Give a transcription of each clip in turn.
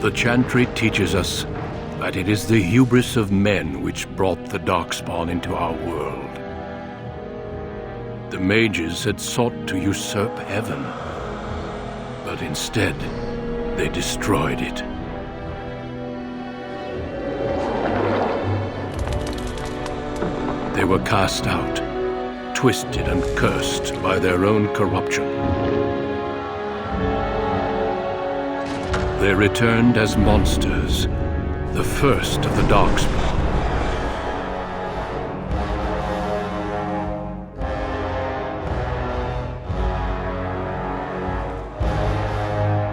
The chantry teaches us that it is the hubris of men which brought the Darkspawn into our world. The mages had sought to usurp heaven, but instead they destroyed it. They were cast out, twisted and cursed by their own corruption. They returned as monsters, the first of the Darkspawn.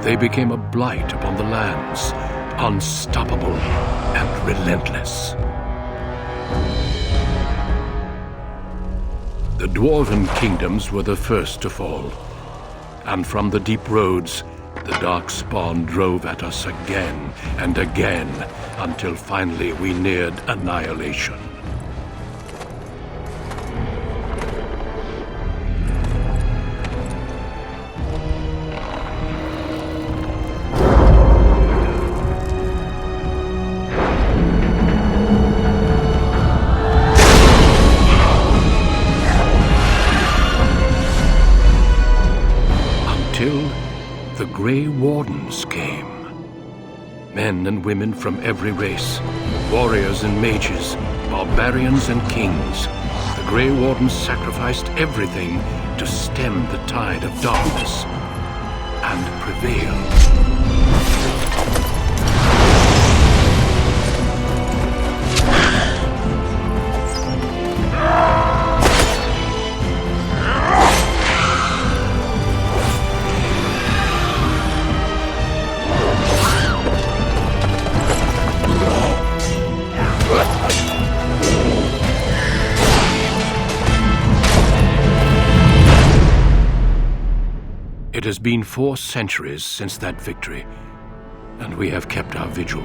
They became a blight upon the lands, unstoppable and relentless. The Dwarven kingdoms were the first to fall, and from the deep roads, the Darkspawn drove at us again and again, until finally we neared annihilation. Until the Grey Wardens came. Men and women from every race, warriors and mages, barbarians and kings. The Grey Wardens sacrificed everything to stem the tide of darkness and prevail. It has been 4 centuries since that victory, and we have kept our vigil.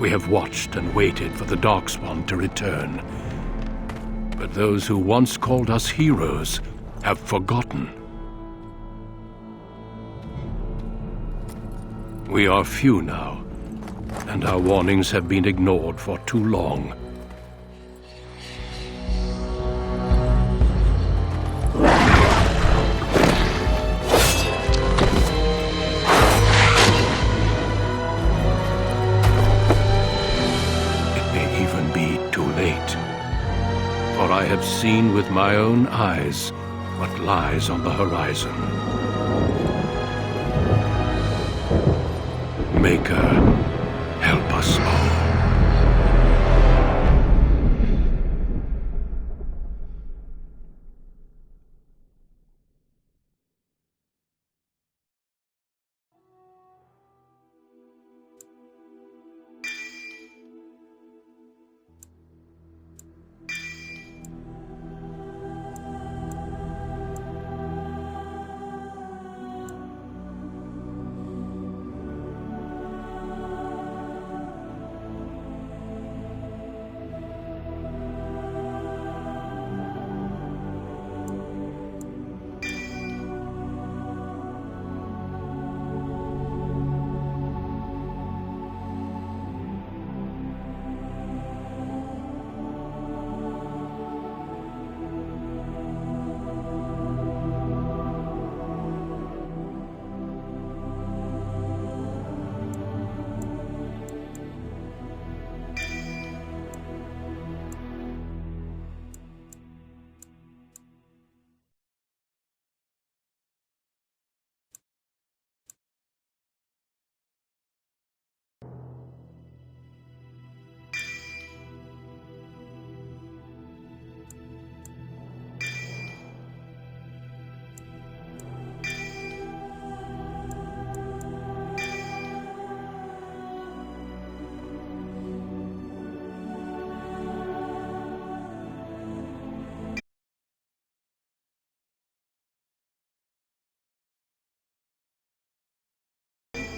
We have watched and waited for the Darkspawn to return. But those who once called us heroes have forgotten. We are few now, and our warnings have been ignored for too long. For I have seen with my own eyes what lies on the horizon. Maker, help us all.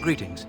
Greetings.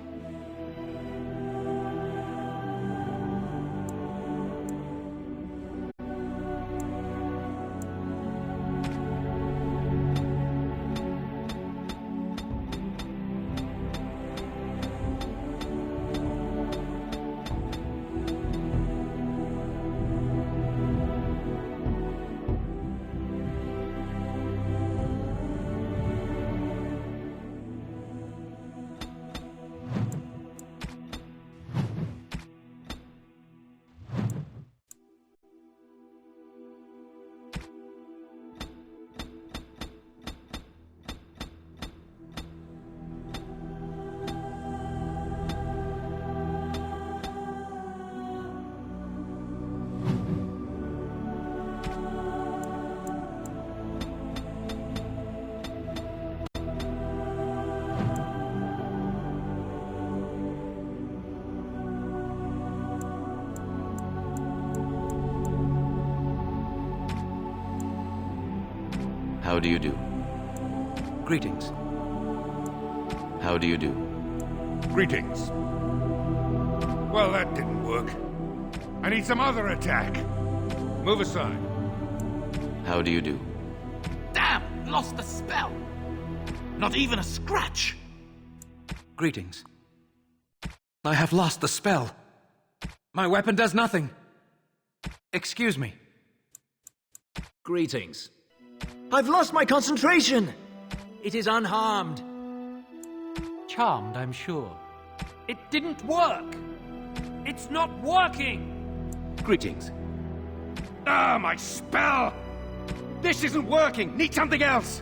How do you do? Greetings. How do you do? Greetings. Well, that didn't work. I need some other attack. Move aside. How do you do? Damn! Lost the spell! Not even a scratch! Greetings. I have lost the spell. My weapon does nothing. Excuse me. Greetings. I've lost my concentration! It is unharmed. Charmed, I'm sure. It didn't work! It's not working! Greetings. Ah, my spell! This isn't working! Need something else!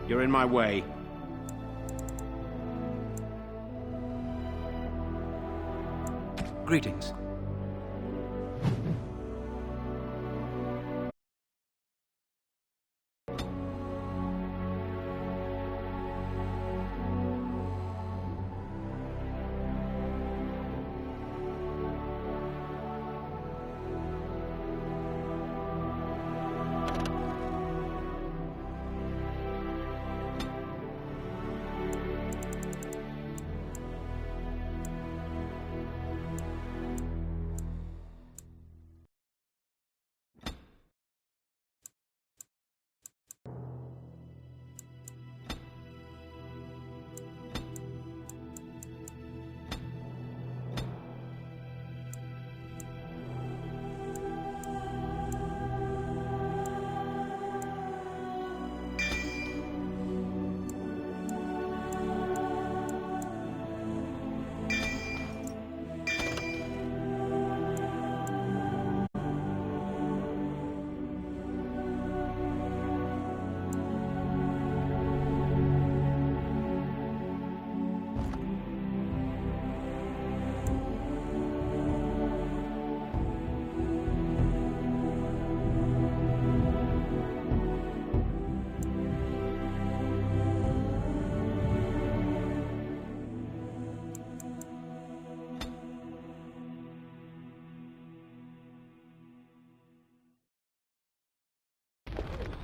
You're in my way. Greetings.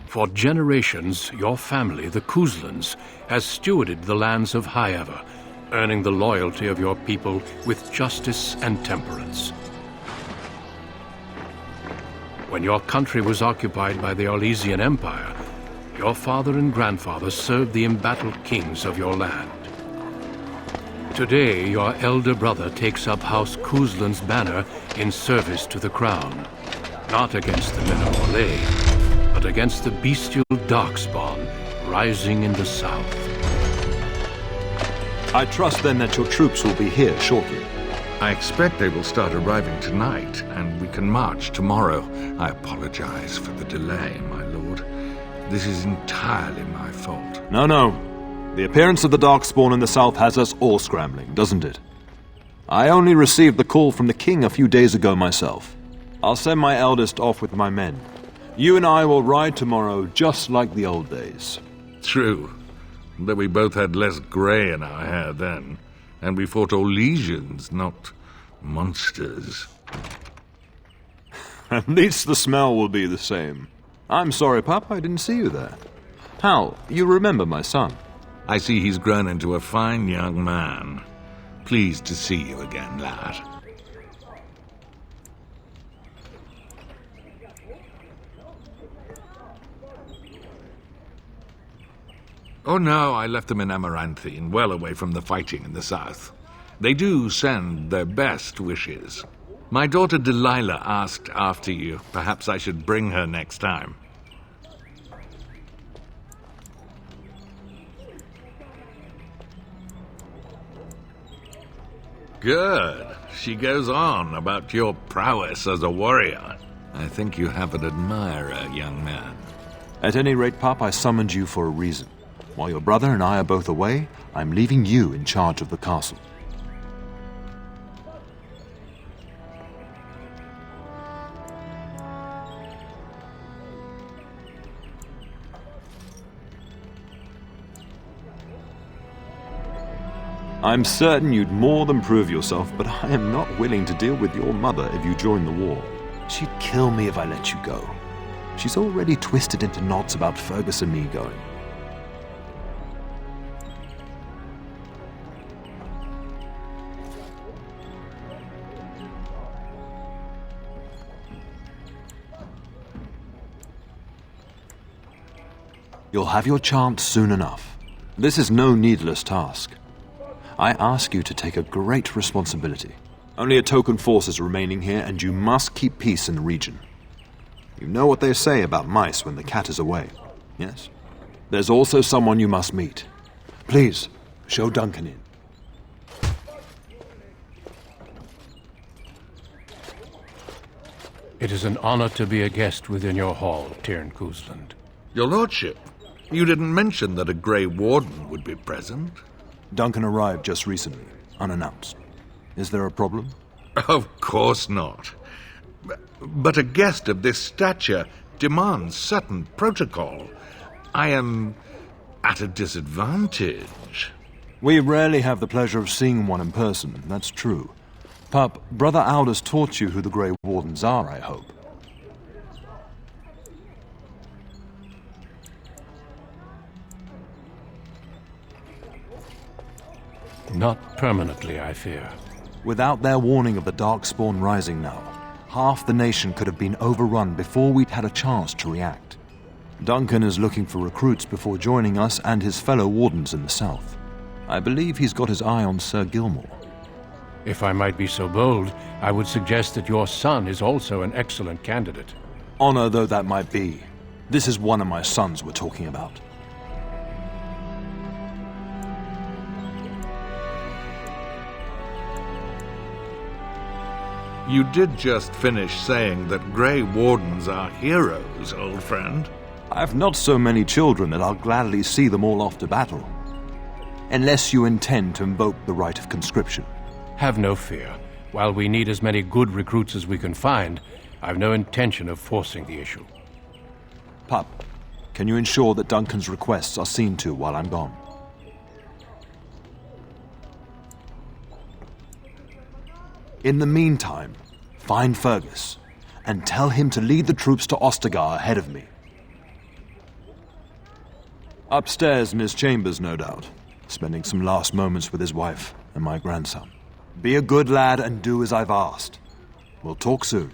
For generations, your family, the Kuzlans, has stewarded the lands of Highever, earning the loyalty of your people with justice and temperance. When your country was occupied by the Orlesian Empire, your father and grandfather served the embattled kings of your land. Today, your elder brother takes up House Kuzlan's banner in service to the crown, not against the men of Orlais, but against the bestial darkspawn rising in the south. I trust then that your troops will be here shortly. I expect they will start arriving tonight, and we can march tomorrow. I apologize for the delay, my lord. This is entirely my fault. No. The appearance of the Darkspawn in the south has us all scrambling, doesn't it? I only received the call from the king a few days ago myself. I'll send my eldest off with my men. You and I will ride tomorrow just like the old days. True, but we both had less grey in our hair then, and we fought Orlesians, not monsters. At least the smell will be the same. I'm sorry, Pup, I didn't see you there. Hal, you remember my son? I see he's grown into a fine young man. Pleased to see you again, lad. Oh no, I left them in Amaranthine, well away from the fighting in the south. They do send their best wishes. My daughter Delilah asked after you. Perhaps I should bring her next time. Good. She goes on about your prowess as a warrior. I think you have an admirer, young man. At any rate, Pup, I summoned you for a reason. While your brother and I are both away, I'm leaving you in charge of the castle. I'm certain you'd more than prove yourself, but I am not willing to deal with your mother if you join the war. She'd kill me if I let you go. She's already twisted into knots about Fergus and me going. You'll have your chance soon enough. This is no needless task. I ask you to take a great responsibility. Only a token force is remaining here, and you must keep peace in the region. You know what they say about mice when the cat is away, yes? There's also someone you must meet. Please, show Duncan in. It is an honor to be a guest within your hall, Tyrn Cousland. Your lordship, you didn't mention that a Grey Warden would be present. Duncan arrived just recently, unannounced. Is there a problem? Of course not. But a guest of this stature demands certain protocol. I am at a disadvantage. We rarely have the pleasure of seeing one in person, that's true. Pup, Brother Aldous taught you who the Grey Wardens are, I hope. Not permanently, I fear. Without their warning of the Darkspawn rising now, half the nation could have been overrun before we'd had a chance to react. Duncan is looking for recruits before joining us and his fellow wardens in the south. I believe he's got his eye on Sir Gilmore. If I might be so bold, I would suggest that your son is also an excellent candidate. Honor though that might be, this is one of my sons we're talking about. You did just finish saying that Grey Wardens are heroes, old friend. I've not so many children that I'll gladly see them all off to battle. Unless you intend to invoke the right of conscription. Have no fear. While we need as many good recruits as we can find, I've no intention of forcing the issue. Pup, can you ensure that Duncan's requests are seen to while I'm gone? In the meantime, find Fergus, and tell him to lead the troops to Ostagar ahead of me. Upstairs in his chambers, no doubt, spending some last moments with his wife and my grandson. Be a good lad and do as I've asked. We'll talk soon.